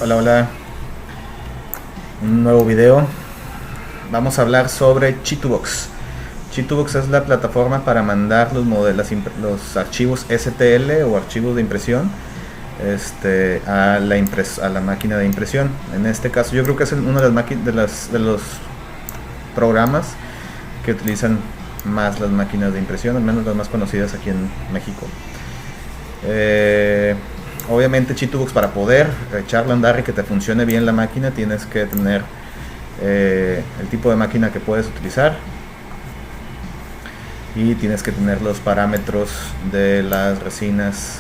Hola, hola. Un nuevo video. Vamos a hablar sobre Chitubox. Chitubox es la plataforma para mandar los archivos STL o archivos de impresión a la máquina de impresión. En este caso, yo creo que es uno de los programas que utilizan más las máquinas de impresión, al menos las más conocidas aquí en México. Obviamente Chitubox, para poder echarle a andar y que te funcione bien la máquina, tienes que tener el tipo de máquina que puedes utilizar y tienes que tener los parámetros de las resinas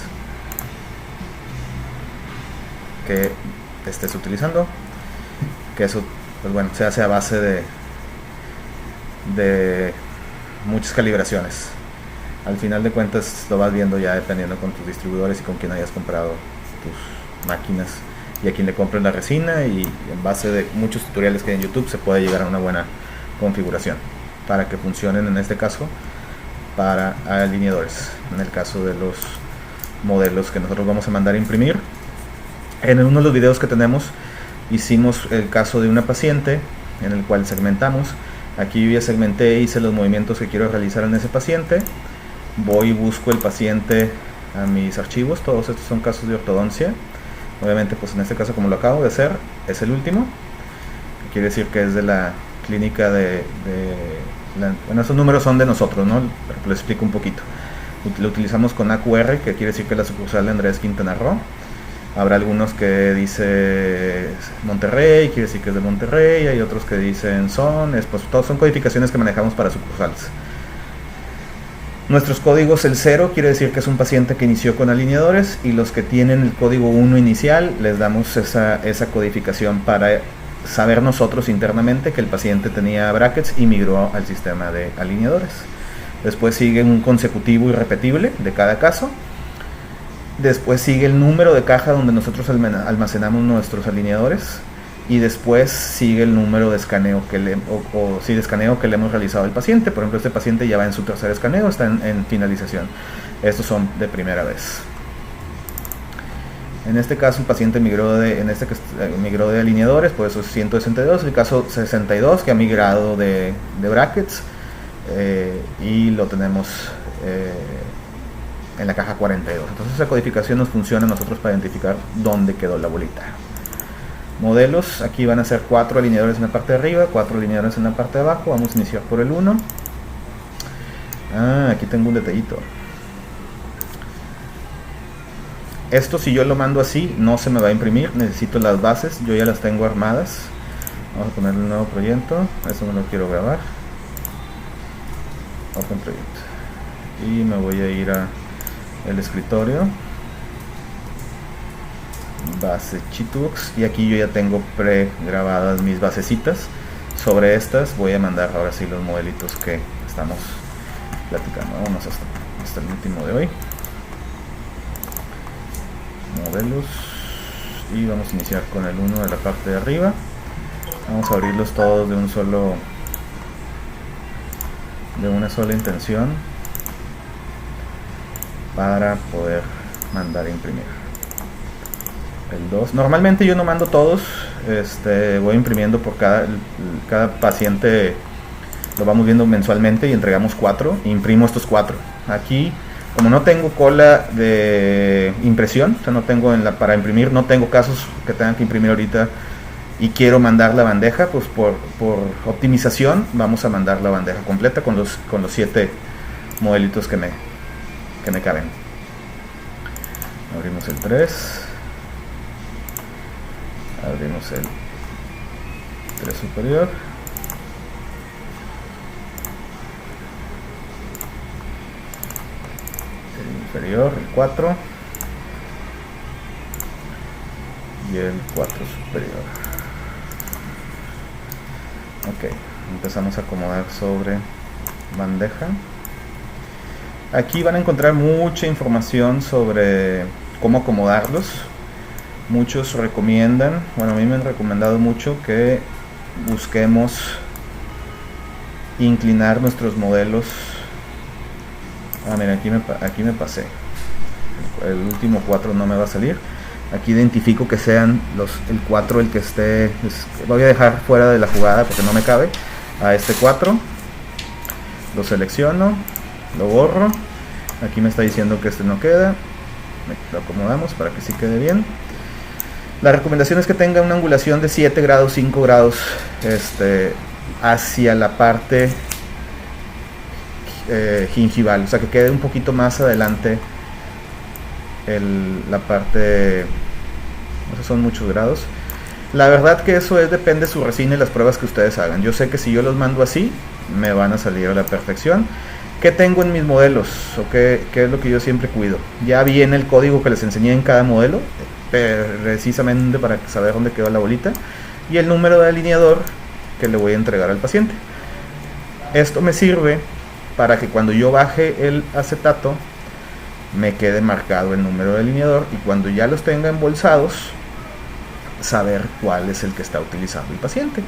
que estés utilizando, que eso, pues bueno, se hace a base de muchas calibraciones. Al final de cuentas lo vas viendo ya dependiendo con tus distribuidores y con quien hayas comprado tus máquinas y a quien le compres la resina, y en base de muchos tutoriales que hay en YouTube se puede llegar a una buena configuración para que funcionen, en este caso para alineadores, en el caso de los modelos que nosotros vamos a mandar a imprimir. En uno de los videos que tenemos hicimos el caso de una paciente en el cual segmentamos. Aquí yo ya segmenté, hice los movimientos que quiero realizar en ese paciente. Voy y busco el paciente a mis archivos. Todos estos son casos de ortodoncia. Obviamente, pues en este caso, como lo acabo de hacer, es el último. Quiere decir que es de la clínica bueno, esos números son de nosotros, ¿no? Pero les explico un poquito. Lo utilizamos con AQR, que quiere decir que es la sucursal de Andrés Quintana Roo. Habrá algunos que dice Monterrey, quiere decir que es de Monterrey. Hay otros que dicen pues todos son codificaciones que manejamos para sucursales. Nuestros códigos, el 0 quiere decir que es un paciente que inició con alineadores, y los que tienen el código 1 inicial les damos esa codificación para saber nosotros internamente que el paciente tenía brackets y migró al sistema de alineadores. Después sigue un consecutivo irrepetible de cada caso. Después sigue el número de caja donde nosotros almacenamos nuestros alineadores, y después sigue el número de escaneo de escaneo que le hemos realizado al paciente. Por ejemplo, este paciente ya va en su tercer escaneo, está en finalización. Estos son de primera vez. En este caso el paciente migró de alineadores, por eso es 162. El caso 62, que ha migrado de brackets, y lo tenemos en la caja 42. Entonces esa codificación nos funciona a nosotros para identificar dónde quedó la bolita. Modelos, aquí van a ser 4 alineadores en la parte de arriba, 4 alineadores en la parte de abajo. Vamos a iniciar por el 1. Aquí tengo un detallito. Esto, si yo lo mando así, no se me va a imprimir. Necesito las bases, yo ya las tengo armadas. Vamos a ponerle un nuevo proyecto. Eso no lo quiero grabar. Open proyecto. Y me voy a ir a el escritorio, base Chitubox, y aquí yo ya tengo pregrabadas mis basecitas. Sobre estas voy a mandar ahora sí los modelitos que estamos platicando. Vamos hasta el último de hoy, modelos, y vamos a iniciar con el 1 de la parte de arriba. Vamos a abrirlos todos de una sola intención para poder mandar a imprimir. El 2, normalmente yo no mando todos, voy imprimiendo por cada paciente, lo vamos viendo mensualmente, y entregamos 4, imprimo estos 4. Aquí, como no tengo cola de impresión, o sea, no tengo para imprimir, no tengo casos que tengan que imprimir ahorita y quiero mandar la bandeja, pues por optimización vamos a mandar la bandeja completa con los 7 modelitos que me caben. Abrimos el 3, abrimos el 3 superior, el inferior, el 4, y el 4 superior. Ok, empezamos a acomodar sobre bandeja. Aquí van a encontrar mucha información sobre cómo acomodarlos. Muchos recomiendan, bueno, a mí me han recomendado mucho que busquemos inclinar nuestros modelos. Mira, aquí me pasé. El último 4 no me va a salir. Aquí identifico que sean el 4 el que esté. Voy a dejar fuera de la jugada porque no me cabe a este 4. Lo selecciono, lo borro. Aquí me está diciendo que este no queda. Lo acomodamos para que sí quede bien. La recomendación es que tenga una angulación de 7 grados, 5 grados hacia la parte gingival, o sea que quede un poquito más adelante la parte, no sé, son muchos grados. La verdad que eso depende de su resina y las pruebas que ustedes hagan. Yo sé que si yo los mando así, me van a salir a la perfección. ¿Qué tengo en mis modelos? ¿O qué es lo que yo siempre cuido? Ya viene el código que les enseñé en cada modelo, precisamente para saber dónde quedó la bolita, y el número de alineador que le voy a entregar al paciente. Esto me sirve para que cuando yo baje el acetato me quede marcado el número de alineador, y cuando ya los tenga embolsados, saber cuál es el que está utilizando el paciente.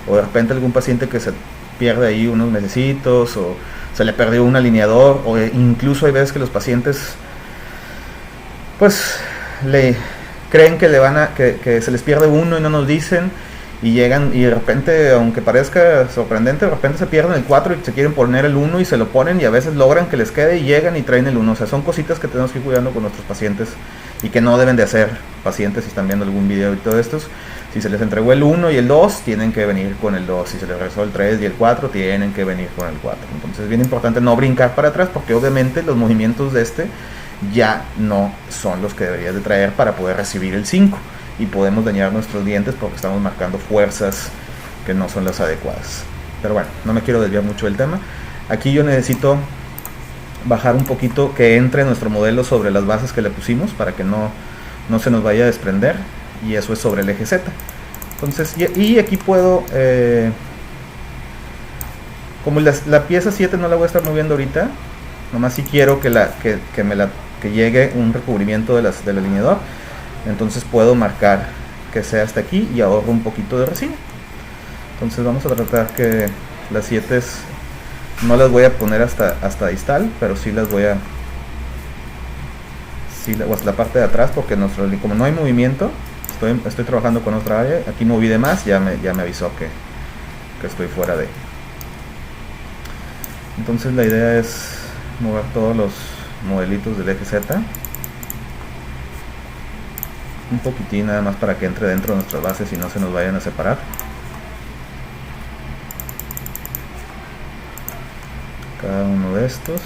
O de repente algún paciente que se pierde ahí unos mesecitos, o se le perdió un alineador, o incluso hay veces que los pacientes pues le creen que que se les pierde uno y no nos dicen, y llegan y de repente, aunque parezca sorprendente, de repente se pierden el 4 y se quieren poner el 1 y se lo ponen, y a veces logran que les quede y llegan y traen el 1. O sea, son cositas que tenemos que ir cuidando con nuestros pacientes y que no deben de hacer pacientes. Si están viendo algún video y todo esto, si se les entregó el 1 y el 2, tienen que venir con el 2. Si se les regresó el 3 y el 4, tienen que venir con el 4. Entonces es bien importante no brincar para atrás, porque obviamente los movimientos de ya no son los que deberías de traer para poder recibir el 5, y podemos dañar nuestros dientes porque estamos marcando fuerzas que no son las adecuadas. Pero bueno, no me quiero desviar mucho del tema. Aquí yo necesito bajar un poquito, que entre nuestro modelo sobre las bases que le pusimos para que no se nos vaya a desprender, y eso es sobre el eje Z. Entonces, y aquí puedo como la pieza 7 no la voy a estar moviendo ahorita, nomás si quiero que llegue un recubrimiento del alineador, entonces puedo marcar que sea hasta aquí y ahorro un poquito de resina. Entonces vamos a tratar que las 7 no las voy a poner hasta distal, pero sí las voy a o hasta la parte de atrás, porque como no hay movimiento, estoy trabajando con otra área. Aquí moví de más, ya me avisó que estoy fuera de. Entonces la idea es mover todos los modelitos del eje Z un poquitín, nada más para que entre dentro de nuestras bases y no se nos vayan a separar. Cada uno de estos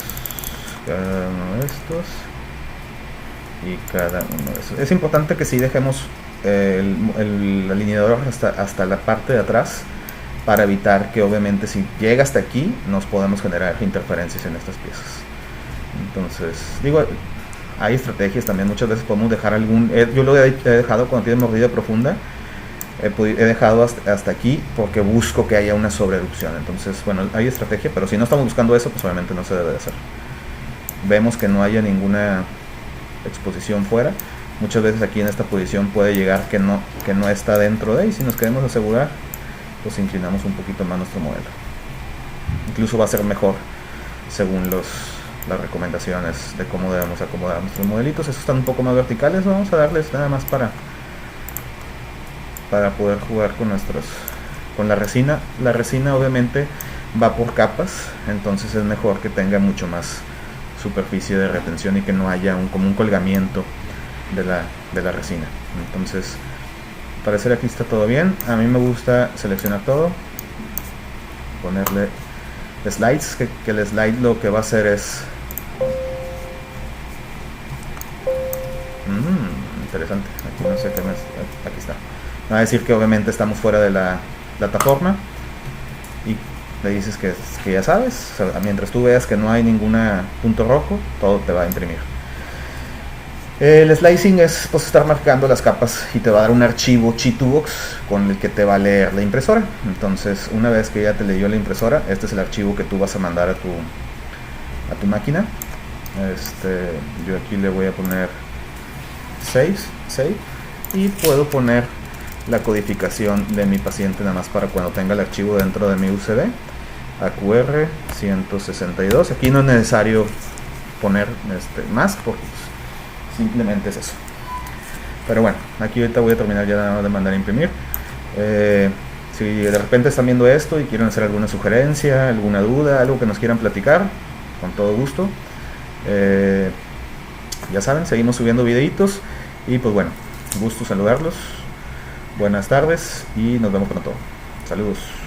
y cada uno de estos. Es importante que si dejemos el alineador hasta la parte de atrás, para evitar que obviamente si llega hasta aquí nos podemos generar interferencias en estas piezas. Entonces, digo, hay estrategias también. Muchas veces podemos dejar yo lo he dejado cuando tiene mordida profunda, he dejado hasta aquí porque busco que haya una sobreerupción. Entonces, bueno, hay estrategia, pero si no estamos buscando eso, pues obviamente no se debe de hacer. Vemos que no haya ninguna exposición fuera. Muchas veces aquí en esta posición puede llegar que no está dentro de, y si nos queremos asegurar, pues inclinamos un poquito más nuestro modelo. Incluso va a ser mejor según las recomendaciones de cómo debemos acomodar nuestros modelitos. Estos están un poco más verticales, vamos a darles nada más para poder jugar con la resina. La resina obviamente va por capas, entonces es mejor que tenga mucho más superficie de retención y que no haya como un colgamiento de la resina. Entonces, al parecer aquí está todo bien. A mí me gusta seleccionar todo, ponerle slides, que el slide lo que va a hacer es interesante. Aquí no sé qué aquí está. Va a decir que obviamente estamos fuera de la plataforma, y le dices que ya sabes. O sea, mientras tú veas que no hay ningún punto rojo, todo te va a imprimir. El slicing es pues estar marcando las capas, y te va a dar un archivo Chitubox con el que te va a leer la impresora. Entonces, una vez que ya te leyó la impresora, este es el archivo que tú vas a mandar a tu máquina. Yo aquí le voy a poner save, y puedo poner la codificación de mi paciente, nada más para cuando tenga el archivo dentro de mi USB. AQR 162. Aquí no es necesario poner más, porque simplemente es eso. Pero bueno, aquí ahorita voy a terminar ya de mandar a imprimir. Si de repente están viendo esto y quieren hacer alguna sugerencia, alguna duda, algo que nos quieran platicar, con todo gusto. Ya saben, seguimos subiendo videitos. Y pues bueno, gusto saludarlos. Buenas tardes y nos vemos pronto. Saludos.